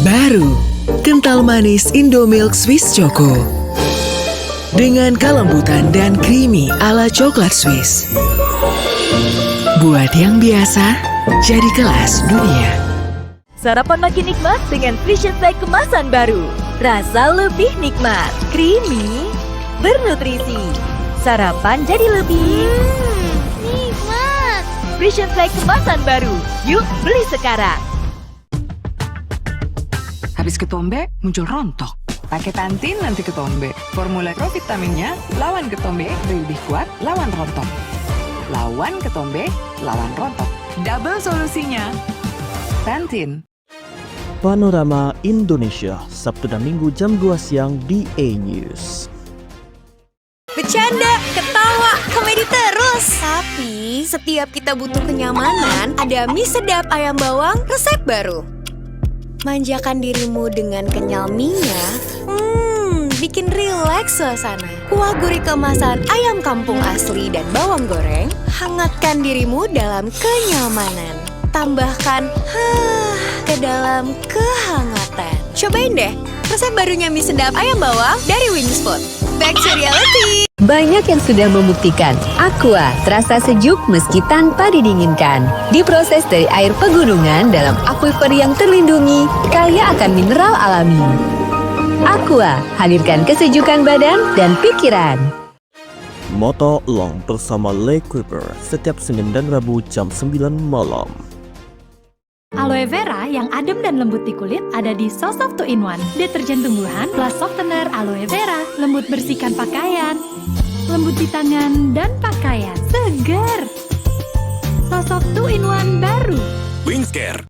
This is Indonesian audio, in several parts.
Baru, kental manis Indomilk Swiss Choco. Dengan kelembutan dan creamy ala coklat Swiss. Buat yang biasa, jadi kelas dunia. Sarapan makin nikmat dengan Vision Flag kemasan baru. Rasa lebih nikmat, creamy, bernutrisi. Sarapan jadi lebih nikmat. Vision Flag kemasan baru. Yuk beli sekarang. Habis ketombe, muncul rontok. Pakai Tantin nanti ketombe. Formula Pro vitaminnya lawan ketombe lebih kuat lawan rontok. Lawan ketombe, lawan rontok. Double solusinya. Tantin. Panorama Indonesia, Sabtu dan Minggu jam 2 siang di E-News. Bercanda, ketawa, komedi terus. Tapi setiap kita butuh kenyamanan, ada mie sedap ayam bawang resep baru. Manjakan dirimu dengan kenyal mie-nya, bikin rileks suasana. Kuah gurih kemasan ayam kampung asli dan bawang goreng, hangatkan dirimu dalam kenyamanan. Tambahkan ke dalam kehangatan. Cobain deh resep barunya mie sedap ayam bawang dari Wings Food. Back to reality. Banyak yang sudah membuktikan Aqua terasa sejuk meski tanpa didinginkan. Diproses dari air pegunungan dalam aquifer yang terlindungi, kaya akan mineral alami. Aqua, hadirkan kesejukan badan dan pikiran. Moto Long bersama Le Cooper setiap Senin dan Rabu jam 9 malam. Aloe vera yang adem dan lembut di kulit ada di Sosoft 2-in-1. Deterjen tumbuhan plus softener aloe vera, lembut bersihkan pakaian, lembut di tangan dan pakaian. Segar. Sosoft 2-in-1 baru. Wingscare.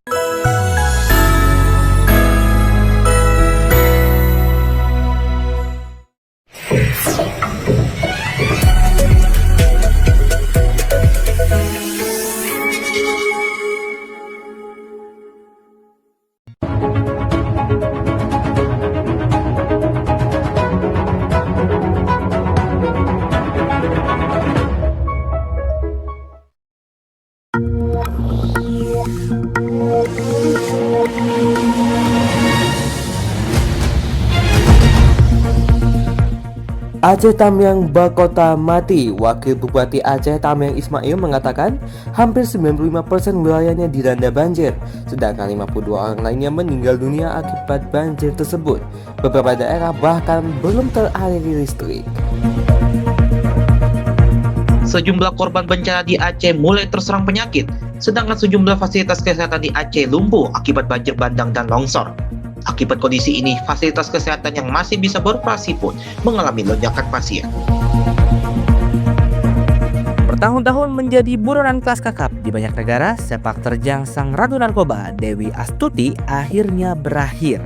Aceh Tamiang Bakota mati. Wakil Bupati Aceh Tamiang Ismail mengatakan hampir 95% wilayahnya dilanda banjir, sedangkan 52 orang lainnya meninggal dunia akibat banjir tersebut. Beberapa daerah bahkan belum teraliri listrik. Sejumlah korban bencana di Aceh mulai terserang penyakit, sedangkan sejumlah fasilitas kesehatan di Aceh lumpuh akibat banjir bandang dan longsor. Akibat kondisi ini, fasilitas kesehatan yang masih bisa beroperasi pun mengalami lonjakan pasien. Bertahun-tahun menjadi buronan kelas kakap di banyak negara, sepak terjang sang ratu narkoba Dewi Astuti akhirnya berakhir.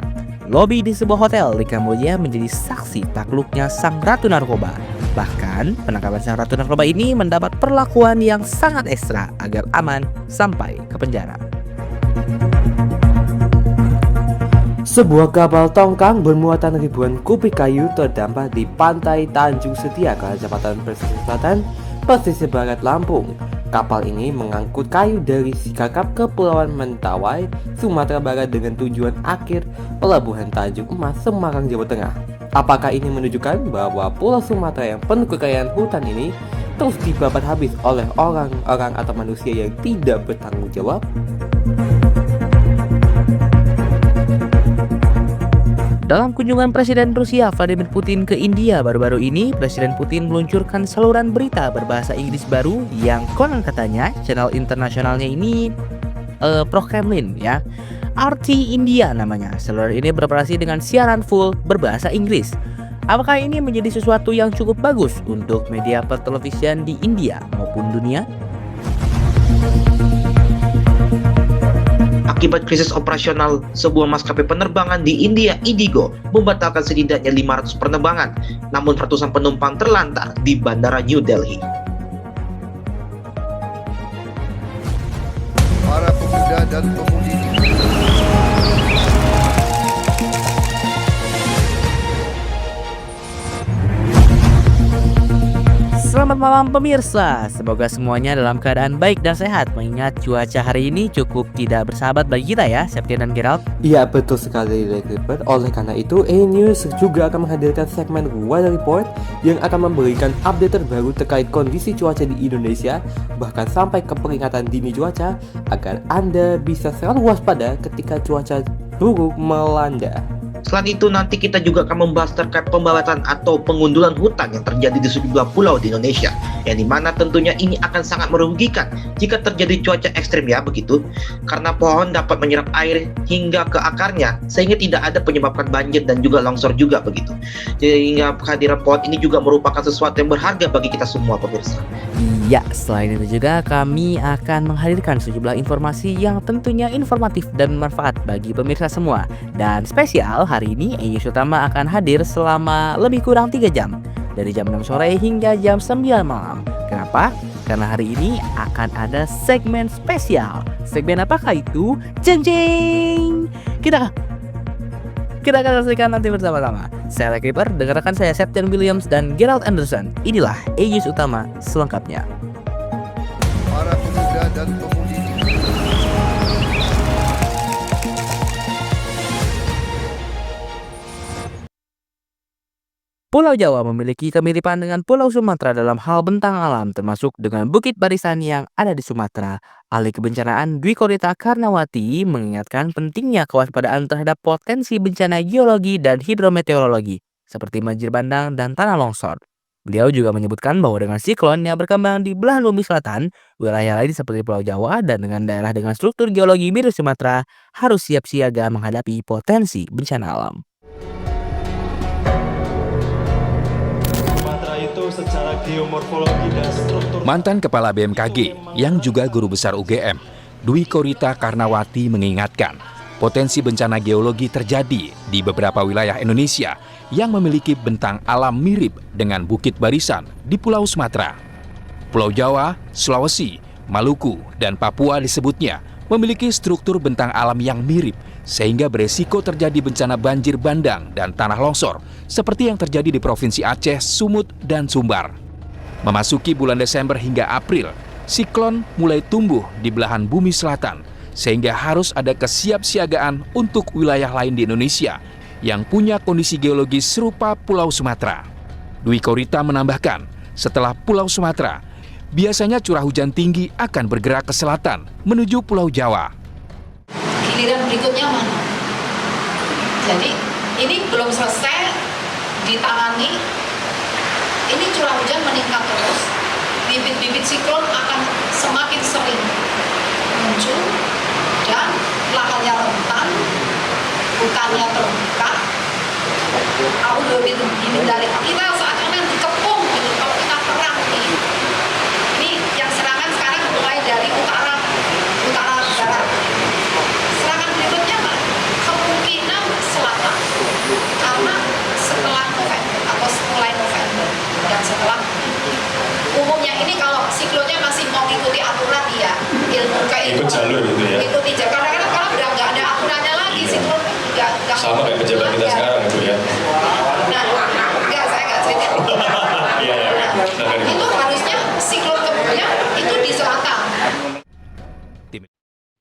Lobi di sebuah hotel di Kamboja menjadi saksi takluknya sang ratu narkoba. Bahkan, penangkapan sang ratu narkoba ini mendapat perlakuan yang sangat ekstra agar aman sampai ke penjara. Sebuah kapal tongkang bermuatan ribuan kubik kayu terdampar di pantai Tanjung Setia, Kecamatan Pesisir Selatan, Pesisir Barat Lampung. Kapal ini mengangkut kayu dari Sikakap, Kepulauan Mentawai, Sumatera Barat dengan tujuan akhir Pelabuhan Tanjung Emas, Semarang, Jawa Tengah. Apakah ini menunjukkan bahwa Pulau Sumatera yang penuh kekayaan hutan ini terus dibabat habis oleh orang-orang atau manusia yang tidak bertanggung jawab? Dalam kunjungan Presiden Rusia Vladimir Putin ke India baru-baru ini, Presiden Putin meluncurkan saluran berita berbahasa Inggris baru yang konon katanya channel internasionalnya ini pro-Kremlin ya. RT India namanya. Saluran ini beroperasi dengan siaran full berbahasa Inggris. Apakah ini menjadi sesuatu yang cukup bagus untuk media pertelevisian di India maupun dunia? Akibat krisis operasional, sebuah maskapai penerbangan di India, Indigo, membatalkan setidaknya 500 penerbangan, namun ratusan penumpang terlantar di Bandara New Delhi. Para pemuda dan pemudi Selamat Selamat malam pemirsa, semoga semuanya dalam keadaan baik dan sehat. Mengingat cuaca hari ini cukup tidak bersahabat bagi kita ya, Septian dan Gerald. Iya betul sekali Clipper. Oleh karena itu A-News juga akan menghadirkan segmen Weather Report yang akan memberikan update terbaru terkait kondisi cuaca di Indonesia, bahkan sampai ke peringatan dini cuaca agar Anda bisa selalu waspada ketika cuaca buruk melanda. Selain itu, nanti kita juga akan membahas terkait pembalasan atau pengundulan hutan yang terjadi di sejumlah pulau di Indonesia, yang dimana tentunya ini akan sangat merugikan jika terjadi cuaca ekstrim ya begitu, karena pohon dapat menyerap air hingga ke akarnya sehingga tidak ada penyebabkan banjir dan juga longsor juga begitu. Sehingga kehadiran pohon ini juga merupakan sesuatu yang berharga bagi kita semua pemirsa. Ya, selain itu juga kami akan menghadirkan sejumlah informasi yang tentunya informatif dan bermanfaat bagi pemirsa semua. Dan spesial hari ini A-News Utama akan hadir selama lebih kurang 3 jam, dari jam 6 sore hingga jam 9 malam. Kenapa? Karena hari ini akan ada segmen spesial. Segmen apakah itu? Jeng jeng! Kita akan saksikan nanti bersama-sama. Saya Clipper, dengarkan saya Septian Williams dan Gerald Anderson. Inilah A-News Utama selengkapnya. Para pemuda dan pemudi Pulau Jawa memiliki kemiripan dengan Pulau Sumatera dalam hal bentang alam, termasuk dengan Bukit Barisan yang ada di Sumatera. Ahli kebencanaan Dwi Korita Karnawati mengingatkan pentingnya kewaspadaan terhadap potensi bencana geologi dan hidrometeorologi, seperti banjir bandang dan tanah longsor. Beliau juga menyebutkan bahwa dengan siklon yang berkembang di belahan bumi selatan, wilayah lain seperti Pulau Jawa dan dengan daerah dengan struktur geologi mirip Sumatera harus siap siaga menghadapi potensi bencana alam. Mantan Kepala BMKG yang juga Guru Besar UGM, Dwi Korita Karnawati mengingatkan, potensi bencana geologi terjadi di beberapa wilayah Indonesia yang memiliki bentang alam mirip dengan Bukit Barisan di Pulau Sumatera. Pulau Jawa, Sulawesi, Maluku, dan Papua disebutnya memiliki struktur bentang alam yang mirip, sehingga beresiko terjadi bencana banjir bandang dan tanah longsor seperti yang terjadi di Provinsi Aceh, Sumut, dan Sumbar. Memasuki bulan Desember hingga April, siklon mulai tumbuh di belahan bumi selatan, sehingga harus ada kesiapsiagaan untuk wilayah lain di Indonesia yang punya kondisi geologis serupa Pulau Sumatera. Dwi Korita menambahkan, setelah Pulau Sumatera, biasanya curah hujan tinggi akan bergerak ke selatan menuju Pulau Jawa. Giliran berikutnya mana? Jadi ini belum selesai ditangani, ini curah hujan meningkat terus, bibit-bibit siklon akan semakin sering muncul dan lahannya rentan, hutannya terbuka. Aku lebih dihindari. Kita saat ini dikepung gitu. Kalau kita perang nih, ini yang serangan sekarang mulai dari utara barat. Serangan berikutnya mana? Kemungkinan selatan, karena setelah November atau mulai November dan setelah umumnya ini kalau siklonnya masih mau ikuti aturan ya, ilmu kayak ikut jalur gitu ya. Ikuti jalur. Kadang-kadang kalau udah nggak ada aturannya lagi, siklon nggak sama kayak pejabat kita sekarang itu ya. Nah, enggak, saya nggak cerita. Iya. Itu harusnya siklon kemudian itu di selatan.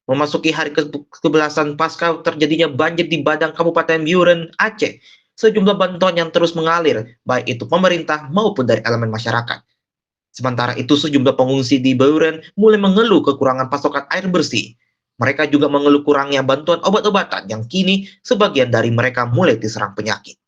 Memasuki hari ke-11 pasca terjadinya banjir di Badang Kabupaten Biren, Aceh, sejumlah bantuan yang terus mengalir, baik itu pemerintah maupun dari elemen masyarakat. Sementara itu, sejumlah pengungsi di Biren mulai mengeluh kekurangan pasokan air bersih. Mereka juga mengeluh kurangnya bantuan obat-obatan yang kini sebagian dari mereka mulai diserang penyakit.